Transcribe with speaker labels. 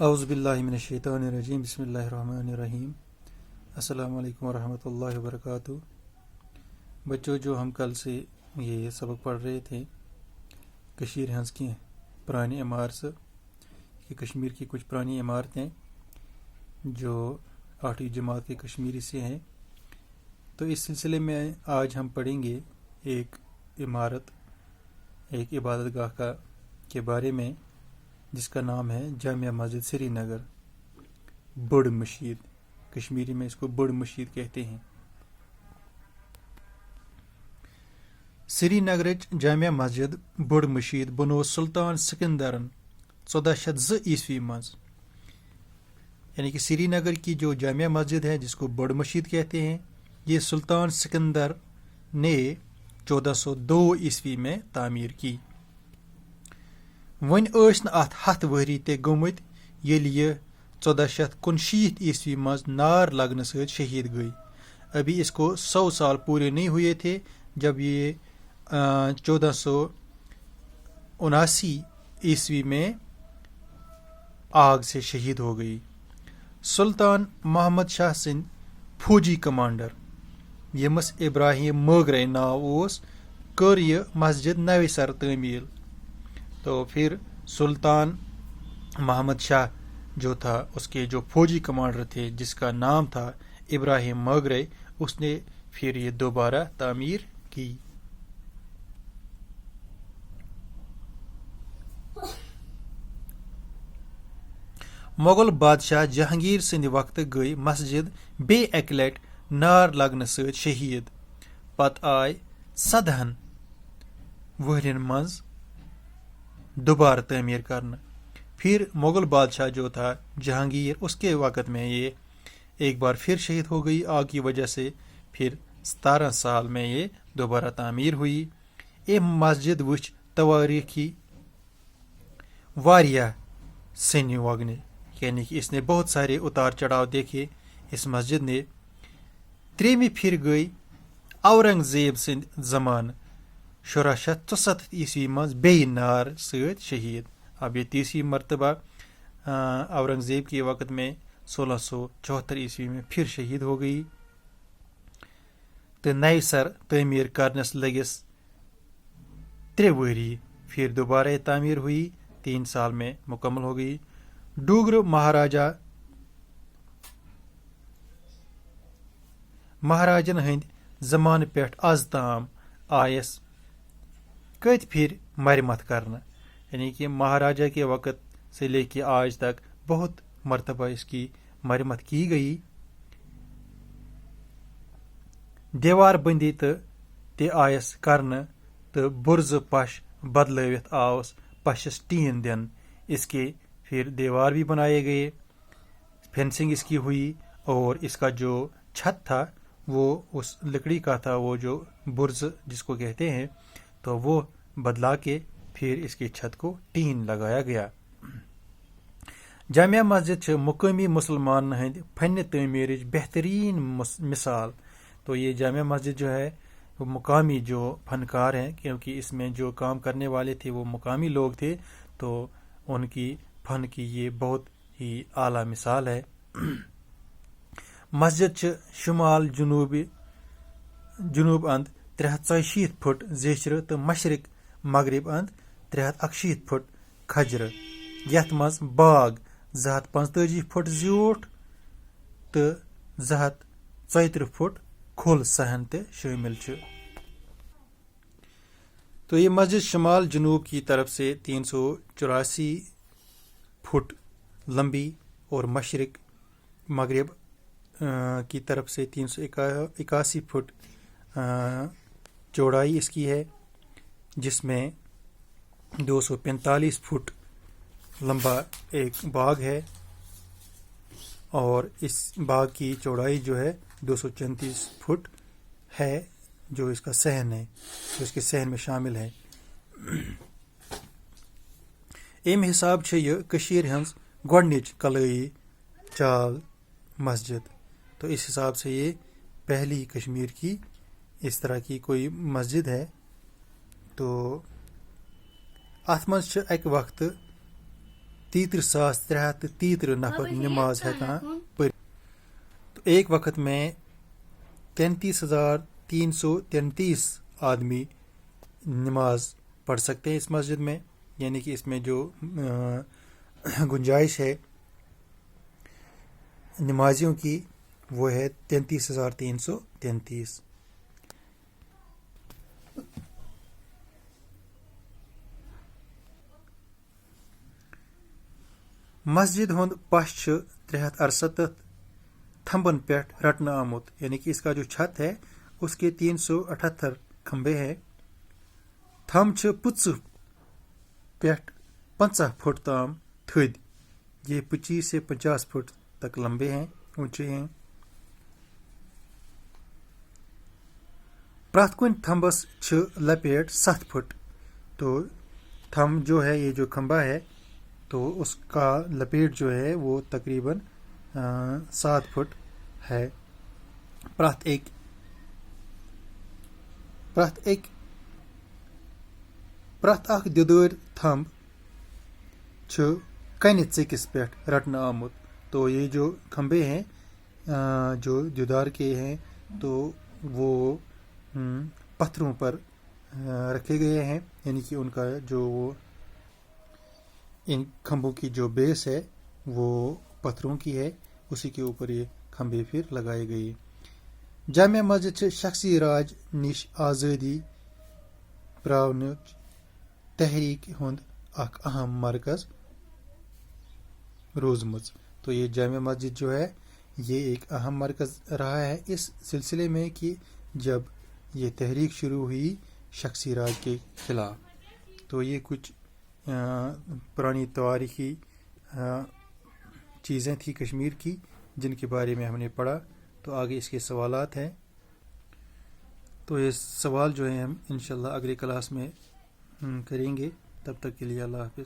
Speaker 1: اعوذ باللہ من الشیطان الرجیم بسم اللہ الرحمن الرحیم السلام علیکم ورحمۃ اللہ وبرکاتہ۔ بچوں، جو ہم کل سے یہ سبق پڑھ رہے تھے کشمیر ہنس کی پرانی عمارت کہ کشمیر کی کچھ پرانی عمارتیں جو 8ویں جماعت کے کشمیری سے ہیں، تو اس سلسلے میں آج ہم پڑھیں گے ایک عمارت، ایک عبادت گاہ کے بارے میں جس کا نام ہے جامع مسجد سری نگر بڑ مشید۔ کشمیری میں اس کو بڑ مشید کہتے ہیں۔ سری نگرچ جامع مسجد بڑ مشید بنو سلطان سکندرن 1402 عیسوی مز، یعنی کہ سری نگر کی جو جامع مسجد ہے جس کو بڑ مشید کہتے ہیں، یہ سلطان سکندر نے 1402 عیسوی میں تعمیر کی۔ ون ات 100 وری تے گمت یل یہ 1469 عیسوی مز نار لگنے سے شہید گئی۔ ابھی اس کو 100 سال پورے نہیں ہوئے تھے جب یہ 1479 عیسوی میں آگ سے شہید ہو گئی۔ سلطان محمد شاہ سند فوجی کمانڈر یمس ابراہیم موگرے ناو اس کر یہ مسجد نو سر تعمیل۔ تو پھر سلطان محمد شاہ جو تھا، اس کے جو فوجی کمانڈر تھے جس کا نام تھا ابراہیم موگرے، اس نے پھر یہ دوبارہ تعمیر کی۔ مغل بادشاہ جہانگیر سند وقت گئی مسجد بے اکہ لٹ نار لگنے ست شہید۔ پتہ آئے 14 ورین مز دوبارہ تعمیر کرنا۔ پھر مغل بادشاہ جو تھا جہانگیر، اس کے وقت میں یہ ایک بار پھر شہید ہو گئی آگ کی وجہ سے۔ پھر 17 سال میں یہ دوبارہ تعمیر ہوئی۔ یہ مسجد وچ تواریخی واریاہ سن وگنے، یعنی کہ اس نے بہت سارے اتار چڑھاؤ دیکھے اس مسجد نے۔ 3 پھر گئی اورنگزیب سند زمانہ 1667 عیسوی مز بی نار ست شہید۔ اب یہ 30 مرتبہ اورنگزیب کے وقت میں 1674 عیسوی میں پھر شہید ہو گئی۔ تو نئے سر تعمیر کرنس لگس 3 وری، پھر دوبارہ یہ تعمیر ہوئی، 3 سال میں مکمل ہو گئی۔ ڈوگر مہاراجن ہند زمانہ پیٹھ از تام آیس کت پھر مرمت کرنا، یعنی کہ مہاراجہ کے وقت سے لے کے آج تک بہت مرتبہ اس کی مرمت کی گئی۔ دیوار بندی تہ آیس کرنا تو برز پش بدلوت آوس پشس ٹین دن۔ اس کے پھر دیوار بھی بنائے گئے، فینسنگ اس کی ہوئی، اور اس کا جو چھت تھا وہ اس لکڑی کا تھا، وہ جو برز جس کو کہتے ہیں، تو وہ بدلا کے پھر اس کی چھت کو ٹین لگایا گیا۔ جامع مسجد مقامی مسلمان ہند فن تعمیر بہترین مثال۔ تو یہ جامع مسجد جو ہے وہ مقامی جو فنکار ہیں، کیونکہ اس میں جو کام کرنے والے تھے وہ مقامی لوگ تھے، تو ان کی فن کی یہ بہت ہی اعلیٰ مثال ہے۔ مسجد شمال جنوب اند 364 فٹ زیچر تو مشرق مغرب اند 361 فٹ کھجر، یتھ مز باغ 245 فٹ زیوٹھ تو 234 فٹ کھل صحن تے شامل چھ۔ تو یہ مسجد شمال جنوب کی طرف سے 384 فٹ لمبی اور مشرق مغرب کی طرف سے 381 فٹ چوڑائی اس کی ہے، جس میں 245 فٹ لمبا ایک باغ ہے، اور اس باغ کی چوڑائی جو ہے 234 فٹ ہے، جو اس کا صحن ہے، جو اس کے صحن میں شامل ہے۔ ام حساب یہ کشیر ہنز گۄڈنِچ قلعی چال مسجد۔ تو اس حساب سے یہ پہلی کشمیر کی اس طرح کی کوئی مسجد ہے۔ تو ات مز اکہ وقت 33,333 نفر نماز ہیکان پر. تو ایک وقت میں 33,333 آدمی نماز پڑھ سکتے ہیں اس مسجد میں، یعنی کہ اس میں جو گنجائش ہے نمازیوں کی وہ ہے 33,333. مسجد ہند پش 368 تھمبن پہ رٹنا آمت، یعنی کہ اس کا جو چھت ہے اس کے 378 کھمبے ہیں. تھم 50 پہ 50 فٹ تام تھد، یہ 25 سے 50 فٹ تک لمبے ہیں، اونچے ہیں. پرت کن تھمبس لپیٹ 7 فٹ. تو تھم جو ہے یہ جو کھمبا ہے تو اس کا لپیٹ جو ہے وہ تقریباً 7 فٹ ہے. پرت اخ دیودار تھمب کنہ ژکس پہ رٹنا آمت. تو یہ جو کھمبے ہیں جو دیودار کے ہیں تو وہ پتھروں پر رکھے گئے ہیں، یعنی کہ ان کا جو ان کھمبوں کی جو بیس ہے وہ پتھروں کی ہے، اسی کے اوپر یہ کھمبے پھر لگائے گئے. جامع مسجد شخصی راج نش آزادی پراؤن تحریک ہند اخ اہم مرکز روزمز. تو یہ جامع مسجد جو ہے یہ ایک اہم مرکز رہا ہے اس سلسلے میں کہ جب یہ تحریک شروع ہوئی شخصی راج کے خلاف. تو یہ کچھ پرانی تاریخی چیزیں تھیں کشمیر کی جن کے بارے میں ہم نے پڑھا. تو آگے اس کے سوالات ہیں، تو یہ سوال جو ہیں ہم انشاءاللہ اگلی کلاس میں کریں گے. تب تک کے لیے اللہ حافظ.